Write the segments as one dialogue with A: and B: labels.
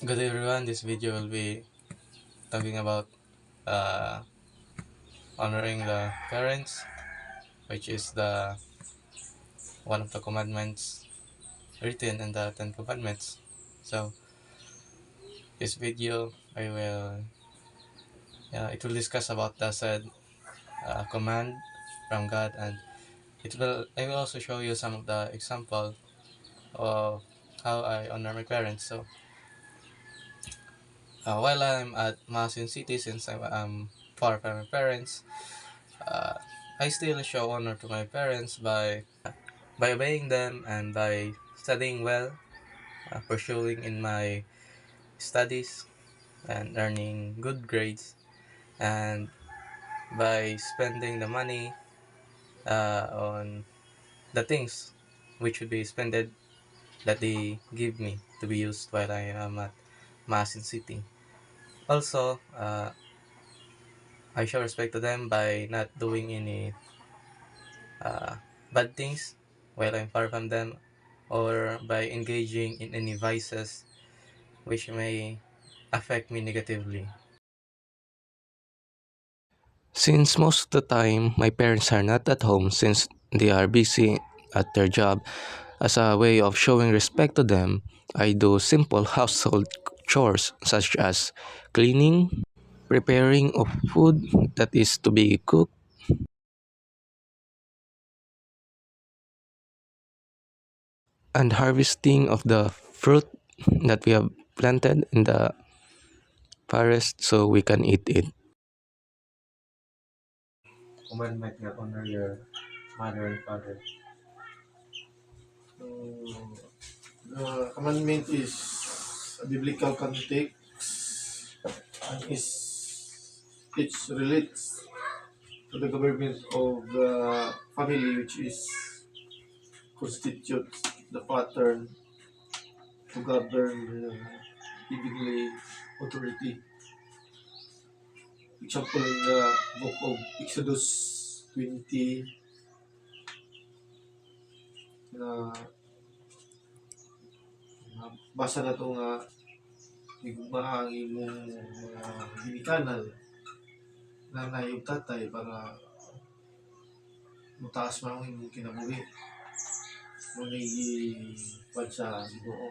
A: Good day everyone, this video will be talking about uh, honoring the parents, which is the one of the commandments written in the Ten Commandments. So this video it will discuss about the said command from God, and I will also show you some of the example of how I honor my parents. So while I'm at Masin City, since I'm far from my parents, uh, I still show honor to my parents by obeying them and by studying well, pursuing in my studies and earning good grades, and by spending the money on the things which should be spended that they give me to be used while I am at Masin City. Also, I show respect to them by not doing any uh, bad things while I'm far from them, or by engaging in any vices which may affect me negatively. Since most of the time my parents are not at home since they are busy at their job, as a way of showing respect to them, I do simple household chores such as cleaning, preparing of food that is to be cooked, and harvesting of the fruit that we have planted in the forest so we can eat it. Commandment nga honor your mother and father.
B: So, the commandment is a biblical context and it relates to the government of the family, which is constitutes the pattern to govern heavenly authority. Example in the book of Exodus 20 na basa na to nga higugma ang imong ginikanan nanay ug tatay para mutaas man ang imong kinabuhi. Muna pag sa Ginoo.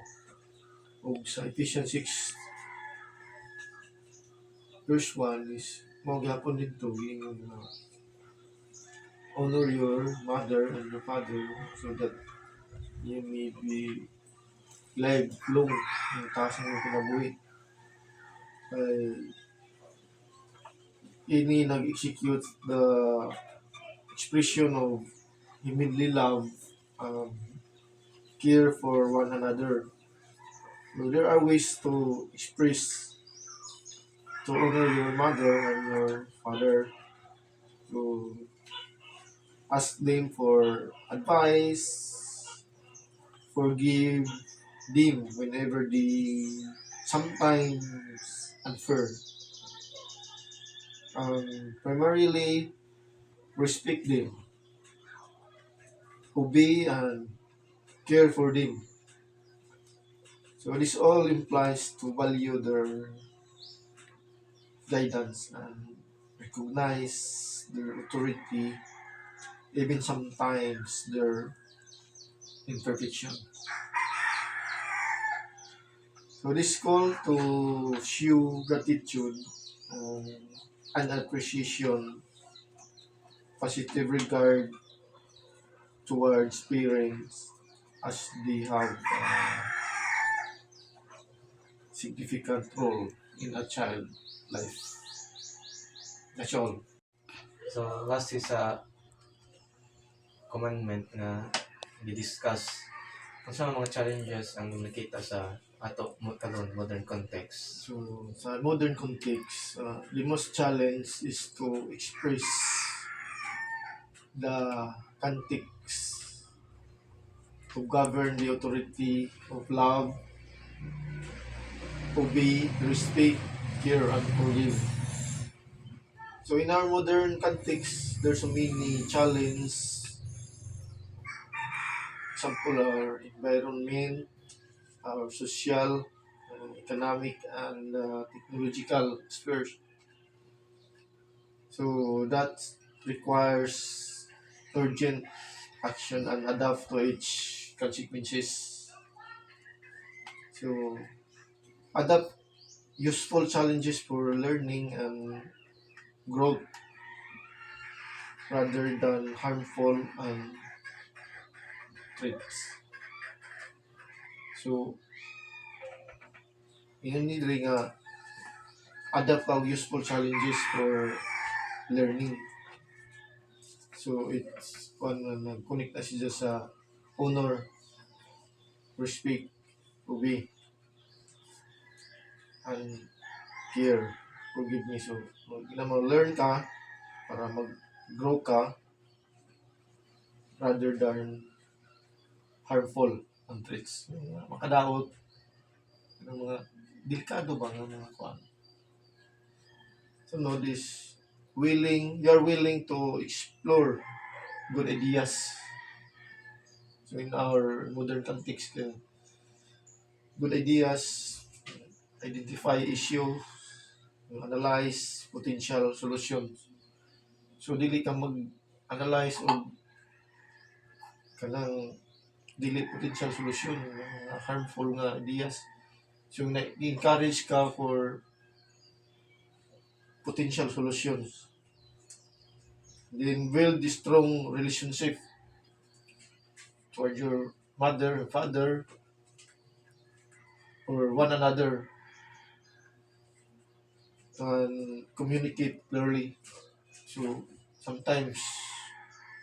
B: Ug sa Ephesians 6 verse 1 is mao gyapon dito ingon nga honor your mother and your father so that you may be lifelong yung taas ng kinabuhi. Ay ini nag-execute the expression of humanly love, um, care for one another. So there are ways to express to honor your mother and your father, to ask them for advice, forgive them whenever they sometimes unfair. Primarily respect them, obey and care for them. So this all implies to value their guidance and recognize their authority, even sometimes their imperfection. So this call to show gratitude um, and appreciation, positive regard towards parents as they have significant role in a child life. That's all.
A: So last is a commandment na i-discuss kung sa mga challenges ang nakita sa ato mo karon modern context.
B: So sa modern context, the most challenge is to express the context to govern the authority of love, obey, respect, care, and forgive. So in our modern context, there's so many challenges. Example, our environment, our social, economic and technological spheres. So that requires urgent action and adapt to each consequences. So adapt useful challenges for learning and growth rather than harmful and threats. So you need nga adapt ang useful challenges for learning. So it's nag-connect na siya sa honor, respect, obey, and care, forgiveness. So learn ka para mag-grow ka rather than harmful ang traits. Makadaot ng mga delikado ba ng mga kuan. So no, this you're willing to explore good ideas. So in our modern context, good ideas, identify issue, analyze potential solutions. So dili ka mag-analyze o kanang dili potential solution, mga harmful nga ideas. So na-encourage ka for potential solutions. Then build the strong relationship toward your mother, father, or one another, and communicate clearly. So sometimes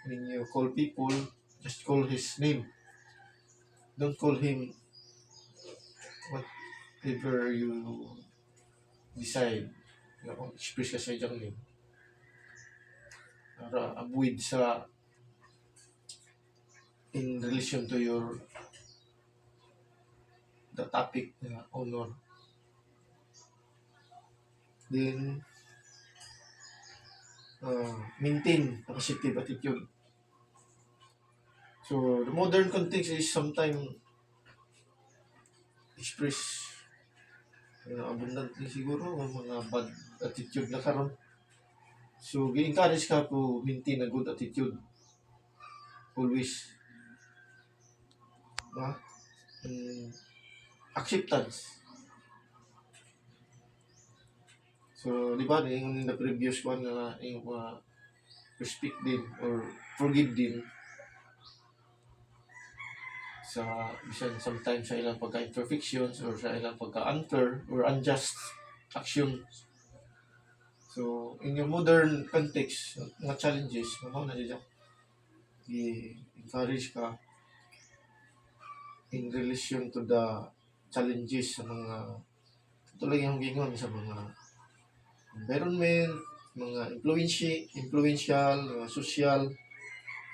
B: when you call people, just call his name. Don't call him whatever you decide. Express ka sa iyang name. Para avoid sa in relation to the topic na honor. Then maintain a positive attitude. So the modern context is sometimes express abundantly siguro ang mga bad attitude na karon. So gi-encourage ka to maintain a good attitude always. Acceptance. So di ba in the previous one na yung respect din or forgive din sa bisan sometimes sa ilang pagka-imperfections or sa ilang pagka-unfair or unjust actions. So in your modern context, mga challenges, mamaw na dyan, i-encourage ka in relation to the challenges sa mga tuloy yung gingon sa mga environment, mga influential, mga social,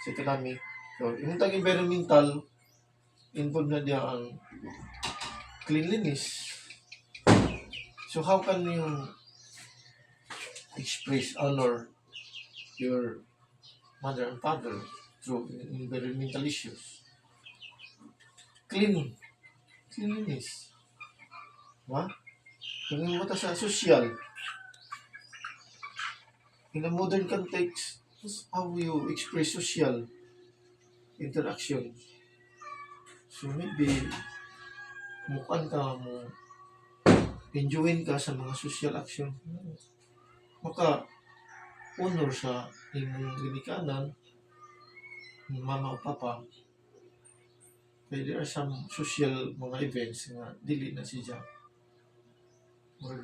B: sa economic. So, yung tag environmental, involved na diya ang cleanliness. So, how can you express honor your mother and father through environmental issues? Cleanliness. Diba? Kung mo sa social, in a modern context, how you express social interaction. So maybe, kumukan ka mo, enjoyin ka sa mga social action. Maka, honor sa imong ginikanan, ng mama o papa. Kaya there are some social mga events nga dili na siya. Or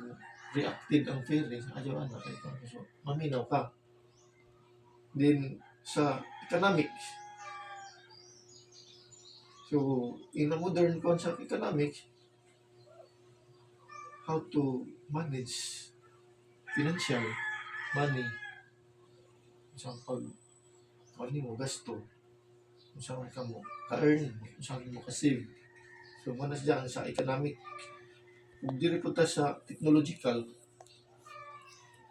B: reacted ang feelings, ayaw anak, so maminaw ka. Then, sa economics, so in a modern concept economics, how to manage financial money, isang money mo gasto, saan ka mo ka-earn, saan mo ka-save. So manas dyan sa economic. Kung di po sa technological,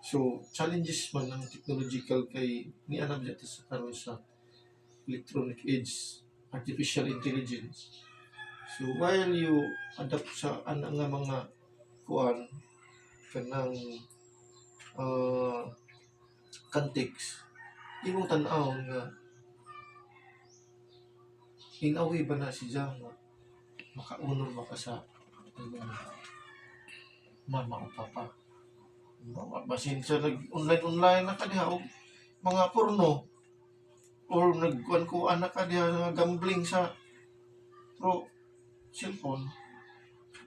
B: so challenges man ng technological kay ni alam dito sa karon sa electronic age, artificial intelligence. So while you adapt sa nga mga kuan kanang uh, context imong tan-aw nga hinawi ba na si Jang nga makaunol ba ka sa imong mama o papa. Basin sa nag-online na ka diha og mga porno or nagkuan-kuan na ka diha nga gambling sa pro cellphone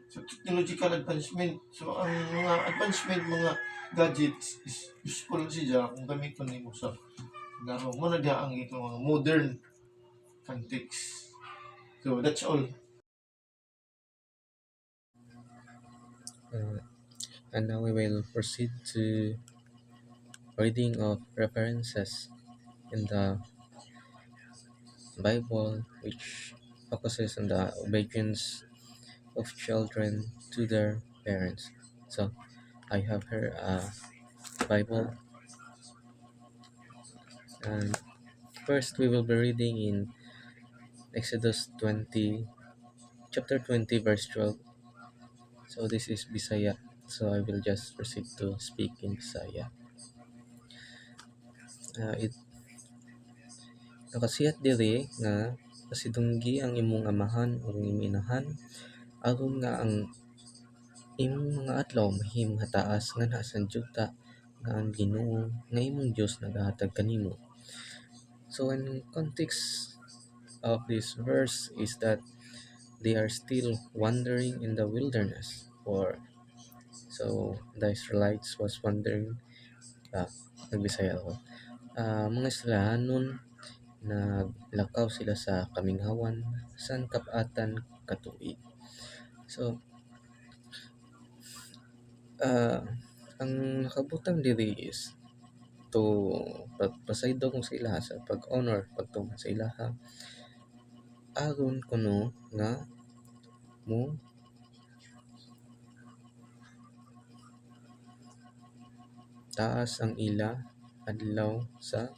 B: sa technological advancement. So ang mga advancement mga gadgets is useful siya kung gamiton nimo sa laro mo na diha ang itong mga modern context. So that's all.
A: Uh, and now we will proceed to reading of references in the Bible, which focuses on the obedience of children to their parents. So I have here a Bible, and first we will be reading in Exodus 20, chapter 20, verse 12. So this is Bisaya. So I will just proceed to speak in Bisaya. It nakasiyat diri nga pasidunggi ang imong amahan o imong inahan aron nga ang imong mga adlaw mahimong hataas nganha sa juta nga ang Ginoo nga imong Dios nagahatag kanimo. So in context of this verse is that they are still wandering in the wilderness, or so the Israelites was wandering, nagbisaya ako, mga Israelanon naglakaw sila sa kaminghawan san kapatan katuig. So ang nakabutang diri is to pagpasaydong sa ilaha sa pag-honor pagtuman sa ilaha aron kuno nga mo taas ang ila adlaw sa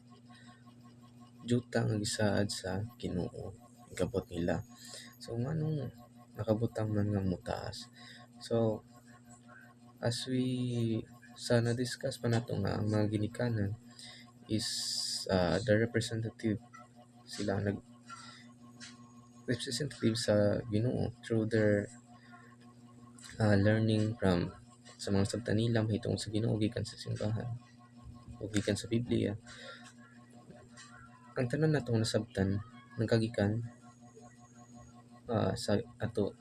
A: juta nga gisaad sa Ginoo gabot nila. So nganong nakabutang man nga mutaas. So as we sa na-discuss pa nato nga ang mga ginikanan is the representative, sila nag representative sa Ginoo through their learning from sa mga sabta nila mahitungod sa Ginoo gikan sa simbahan o gikan sa Biblia. Ang tanan natong nasabtan nagkagikan sa ato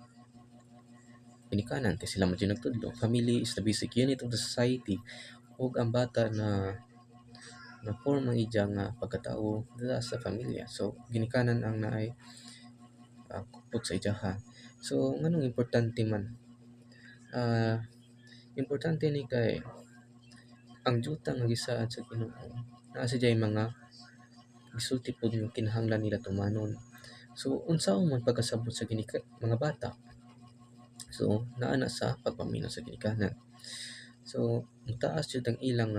A: ginikanan kay sila man dyan nagtudlo. Family is the basic unit of the society ug ang bata na form ang ija nga pagkatao dala sa pamilya. So ginikanan ang naay kupot sa ijaha. So nganong importante man, importante ni kay ang juta nga gisaad sa Ginoo naa sa diyay mga gisulti pud nga kinahanglan nila tumanon. So unsaon man pagkasabot sa mga bata, so naa na sa pagpaminaw sa ginikanan. So mutaas jud ang ilang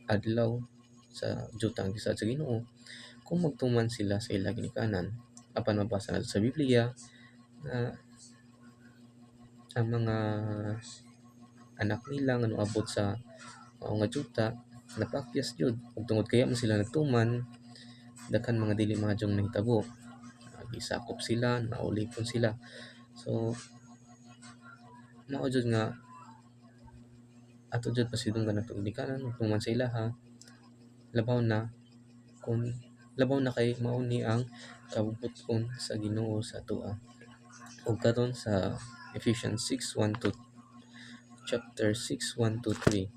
A: adlaw sa juta nga gisaad sa Ginoo kung magtuman sila sa ilang ginikanan. Apan mabasa nato sa Biblia na ang mga anak nila nga abot sa mao nga juta napakyas jud ug tungod kaya man sila nagtuman daghan mga dili mahadlong nahitabo, gisakop sila, naulipon sila. So mao jud nga ato jud pasidunggan nato ginikanan magtuman sa ilaha labaw na kung labaw na kay mao ni ang kabubot-on sa Ginoo sa atoa. Ug karon sa Ephesians 6:1 to chapter 6:1 to 3.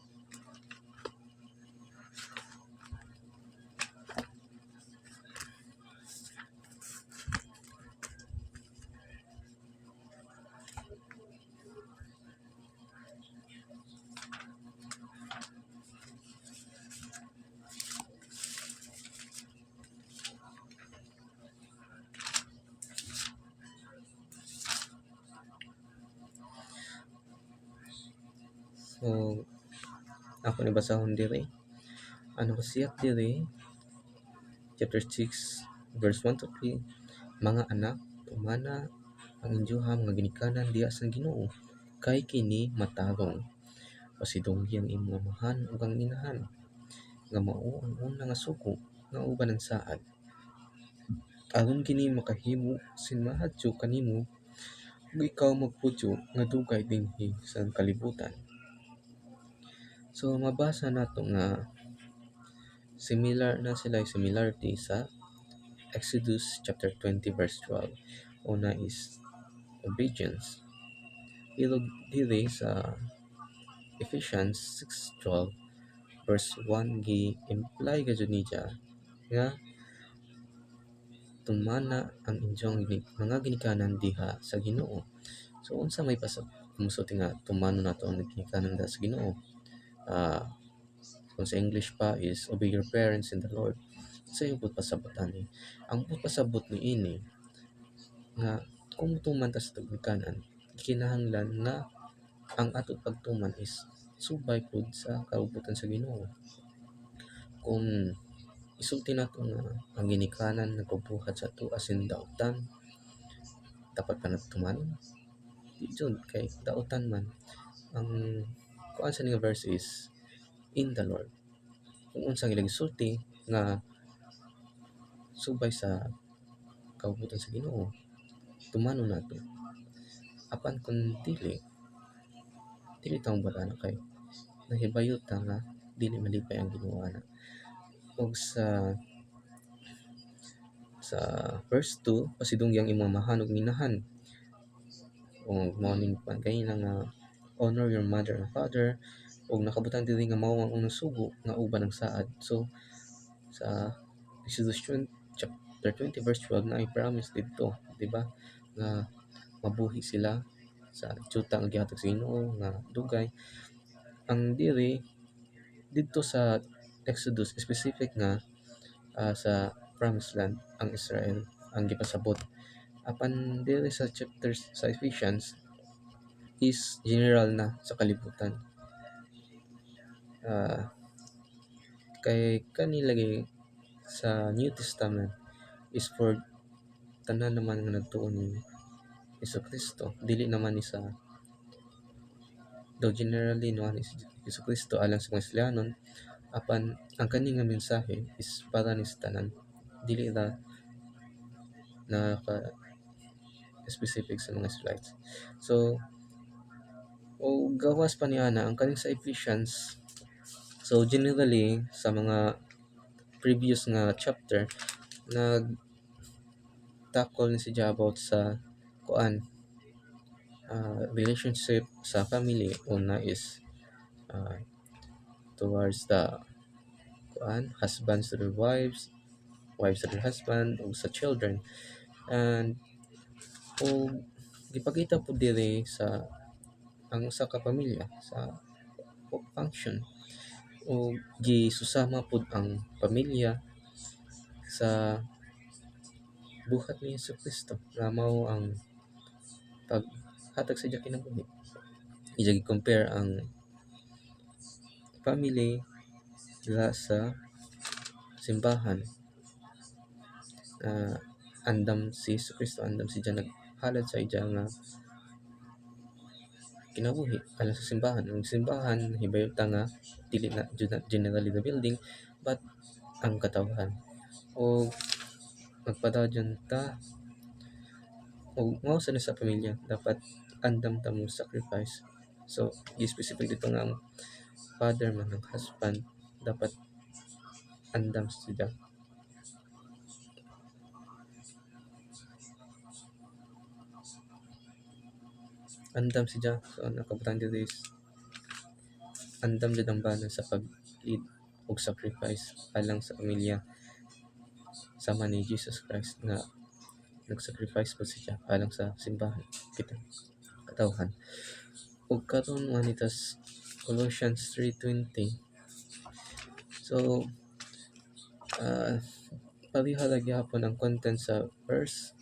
A: So ako ni basahon diri. Ano kasiyat diri chapter 6 verse 1 to 3. Mga anak, tumana ang inyoha mga ginikanan diha sa Ginoo
C: kay kini matarong pasidongyang imong amahan ug ang inahan nga mao ang una nga sugo nga uban ng saad aron kini makahimo sin mahadyo kanimo ug ikaw magpudyo nga dugay dinhi sa kalibutan. So mabasa nato nga similarity sa Exodus chapter 20 verse 12. Una is obedience. Pero diri sa Ephesians 6:12 verse 1 gi-imply gayud niya nga tumana ang inyong mga ginikanan diha sa Ginoo. So unsa may kumusulti nga tumano nato ang ginikanan diha sa Ginoo? Ah, kung sa English pa is obey your parents in the Lord. Sa iyo po pasabot ani. Ang pasabot ni ini nga kung tuman ta sa ginikanan, kinahanglan na ang ato pagtuman is subay pud sa kaubutan sa Ginoo. Kung isulti nato nga ang ginikanan nagpabuhat sa ato asin daotan, dapat pa nagtuman. Di jud kay daotan man ang kuan sa nga verse is in the Lord. Kung unsang ilang sulti nga subay sa kaubutan sa Ginoo, tumano nato. Apan kung dili ta bala na kay nahibayo ta nga dili malipay ang Ginoo ana. Og sa verse 2, pasidongyang imong amahan ug minahan. Og morning pa kay nga honor your mother and father og nakabutang diri nga mao ang unang sugo nga uban ng saad. So sa Exodus chapter 20 verse 12 na i-promise dito, di ba? Nga mabuhi sila sa tsuta nga gihatag sa Ginoo nga dugay. Ang dito sa Exodus specific nga sa promised land ang Israel ang gipasabot. Apan diri sa chapters sa Ephesians is general na sa kalibutan. Kay kani lagi sa New Testament is for tanan naman nga nagtuon ni Jesucristo, dili naman ni sa though generally no ni Jesucristo alang sa mga Kristiyanon, apan ang kani nga mensahe is para ni sa tanan, dili ra na specific sa mga Israelites. So o gawas pa ni ana ang kaning sa Ephesians. So generally sa mga previous nga chapter nag tackle ni siya about sa kuan relationship sa family. Una is towards the husbands to their wives, wives to their husband, o sa children. And o gipakita po diri sa ang usa ka pamilya sa function o gisusama pud ang pamilya sa buhat ni Jesucristo nga mao ang paghatag sa iya kinabuhi. Ija gi-compare ang family diha sa simbahan. Andam si Jesucristo, andam siya naghalad sa iya nga kinabuhi alang sa simbahan. Ang simbahan hibayon ta nga dili na generally the building but ang katawhan. O magpadadyon ta o mao sa pamilya dapat andam ta mo sacrifice. So specific dito nga ang father man ng husband dapat andam siya. Andam siya. So nakabutang dito is andam jud ang bana sa pag-id og sacrifice alang sa pamilya sama ni Jesus Christ nga nag-sacrifice po siya alang sa simbahan kita katawhan. Ug karon manitas Colossians 3:20. So pareha lagi hapon ang content sa verse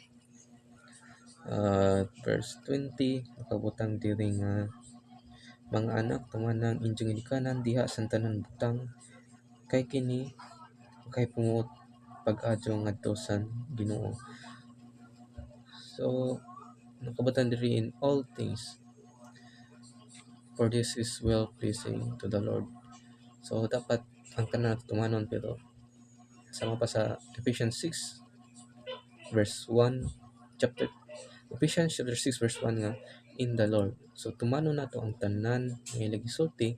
C: 20 nakabutang diri nga mga anak tumanang inyong ginikanan diha sa tanan butang kay kini kay pumut pag-adyo ngadto sa Ginoo. So nakabutang diri in all things for this is well pleasing to the Lord. So dapat ang tanan tumanon, pero sama pa sa Ephesians 6 verse 1, chapter Ephesians chapter 6 verse 1 nga, in the Lord. So tumanon nato ang tanan nga gisulti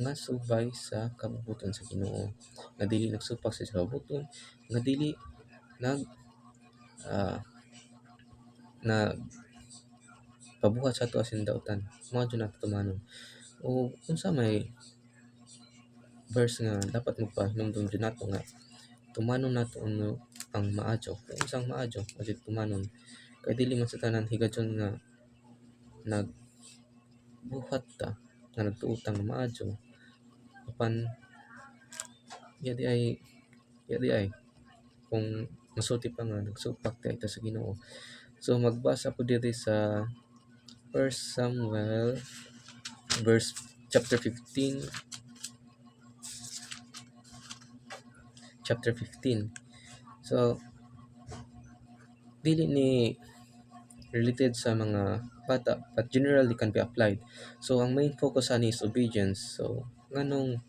C: nga subay sa kabubuton sa Ginoo, nga dili nagsupak sa kabubuton, nga dili nag ah, na pabuhat sa ato asin dautan. Mao jud nato tumanon. O unsa may verse nga dapat magpahinumdum jud nato nga tumanon nato ang maadyo. Kung unsang maadyo, adyo tumanon. Kay dili man sa tanan higadyon nga nagbuhat ta, nga nagtuotang nga maadyo, apan yadi ay kung masulti pa nga nagsupak ta ita sa Ginoo. So magbasa po diri sa 1 Samuel verse chapter 15. So dili ni related sa mga bata, but generally can be applied. So ang main focus ani is obedience. So nganong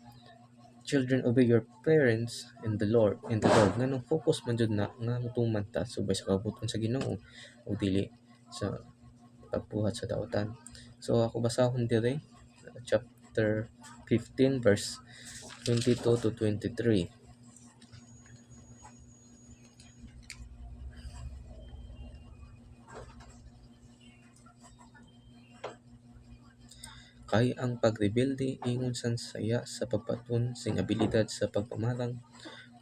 C: children obey your parents in the Lord, nganong focus man jud na nga mutuman ta subay sa kabubuton sa Ginoo o dili sa pagbuhat sa daotan. So ako basahon diri chapter 15 verse 22 to 23. Kay ang pagrebelde ingon san saya sa pagpatun sing abilidad sa pagpamarang,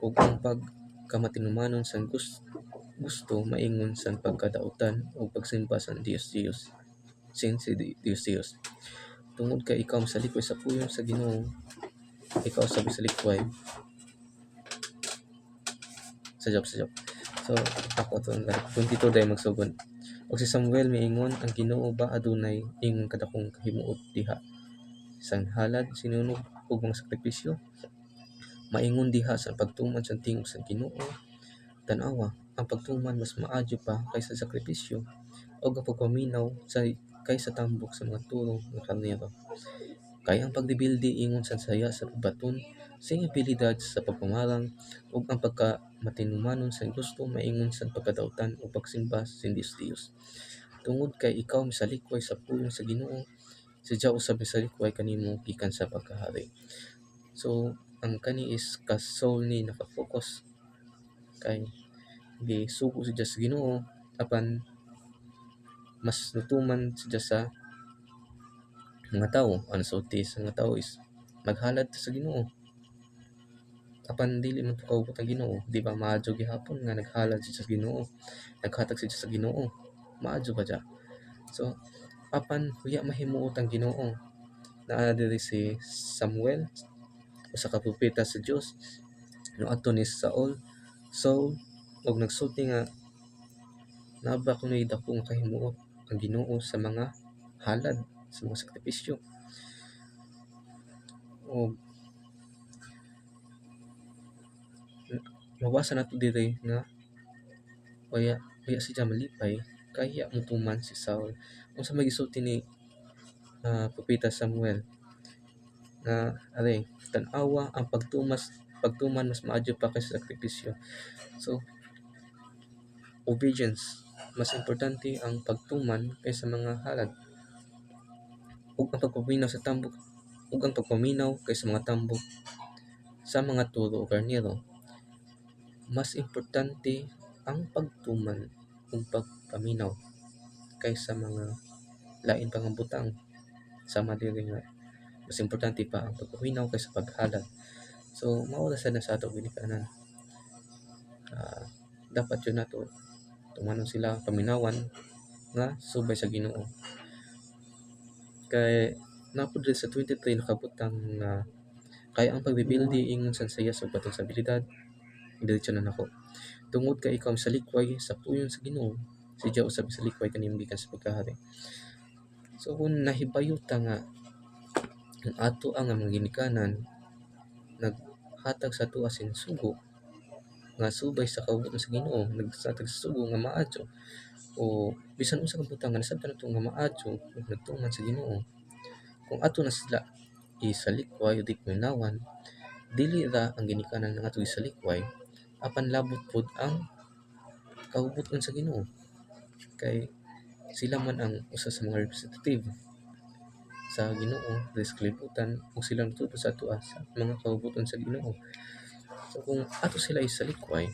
C: ug ang pagkamatinumanon san gusto maingon san pagkadautan o pagsimba san Dios sin si Dios. Tungod kay ikaw masalikoy sa puyon sa Ginoo, ikaw sabi sa likway. Sajap. So ako to 22 day magsugod. Og si Samuel miingon, ang Ginoo ba adunay ingon kadakong kahimuot diha? Sang halad sinunog ug mga sakripisyo, maingon diha sa pagtuman sa tingog sa Ginoo. Tan-awa, ang pagtuman mas maadyo pa kaysa sakripisyo, ug ang pagpaminaw kaysa tambok sa mga turong nga karnero. Kay ang pagdibildi ingon sa saya sa pagbaton, sing abilidad sa pagpamarang, ug ang pagkamatinumanon sa gusto maingon sa pagkadautan o pagsimba sa Dios. Tungod kay ikaw misalikoy sa puyon sa Ginoo, sadya usab misalikoy kanimo gikan sa pagkahari. So ang kani is ka soul ni nakafocus kay gisugo sadya sa Ginoo, apan mas nutuman sadya sa mga tao. Ang sulti sa mga tao is maghalad sa Ginoo, apan dili man to kaubot ang Ginoo. Di ba maadyo gihapon nga naghalad siya sa Ginoo, naghatag siya sa Ginoo, maadyo ba dya? So apan huya mahimuot ang Ginoo. Naa diri si Samuel, usa ka propeta sa Dios, no adto ni Saul og nagsulti nga naba kunoy dakong kahimuot ang Ginoo sa mga halad, sa mga sakripisyo. O mabasa nato diri nga waya siya malipay kaya mutuman si Saul. Unsa may gisulti ni propeta Samuel nga tan-awa ang pagtuman mas maadyo pa kaysa sakripisyo. So obedience, mas importante ang pagtuman kaysa mga halad, ug ang pagpaminaw kaysa mga tambok sa mga turo o karnero. Mas importante ang pagtuman ug pagpaminaw kaysa mga lain pang butang. Sama diri nga mas importante pa ang pagpaminaw kaysa paghalad. So mao ra sad na sa ato ginikanan. Dapat yun nato tumanon sila paminawan nga subay sa Ginoo. Kay napod sa 23 nakabutang nga kaya ang pagbibildi ingon sa saya sa batong sa abilidad, diretso na nako. Tungod kay ikaw sa likway sa puyon sa Ginoo, sadya usab sa likway kanimo gikan sa pagkahari. So kung nahibayuta nga ang ato ang mga ginikanan naghatag sa ato asin sugo nga subay sa kaugot sa Ginoo, naghatag sa sugo nga maadyo, o bisan unsa ka butang nga nasabtan nato nga maadyo ug nagtuman sa Ginoo, kung ato na sila isalikway o di kuminawan, dili ra ang ginikanan nga ato isalikway apan labot pod ang kahuboton sa Ginoo, kay sila man ang usa sa mga representative sa Ginoo sa kalibutan ug sila nagtuto sa ato sa mga kahuboton sa Ginoo. So kung ato sila isalikway,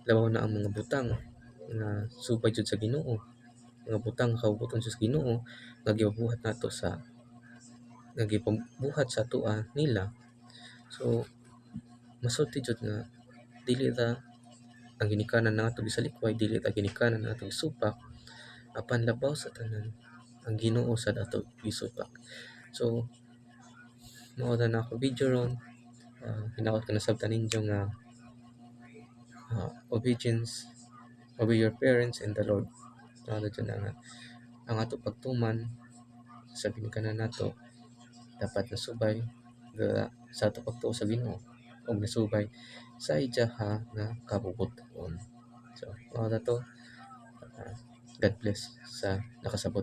C: labaw na ang mga butang nga subay jud sa Ginoo, mga butang kahuboton sa Ginoo nga gibuhat nato sa nga gipabuhat sa atoa nila. So masulti jud nga dili ra ang ginikanan nato gisalikway, dili ra ginikanan nato isupak, apan labaw sa tanan ang Ginoo sad ato isupak. So mao na ako video ron. Hinaot ko na sabtan ninyo nga obedience, obey your parents and the Lord. Ano dyan na nga ang ato pagtuman sa ginikanan nato dapat nasubay sa ato pagtuo sa Ginoo ug nasubay sa iyaha nga kabubuton. So mao na to. God bless sa nakasabot.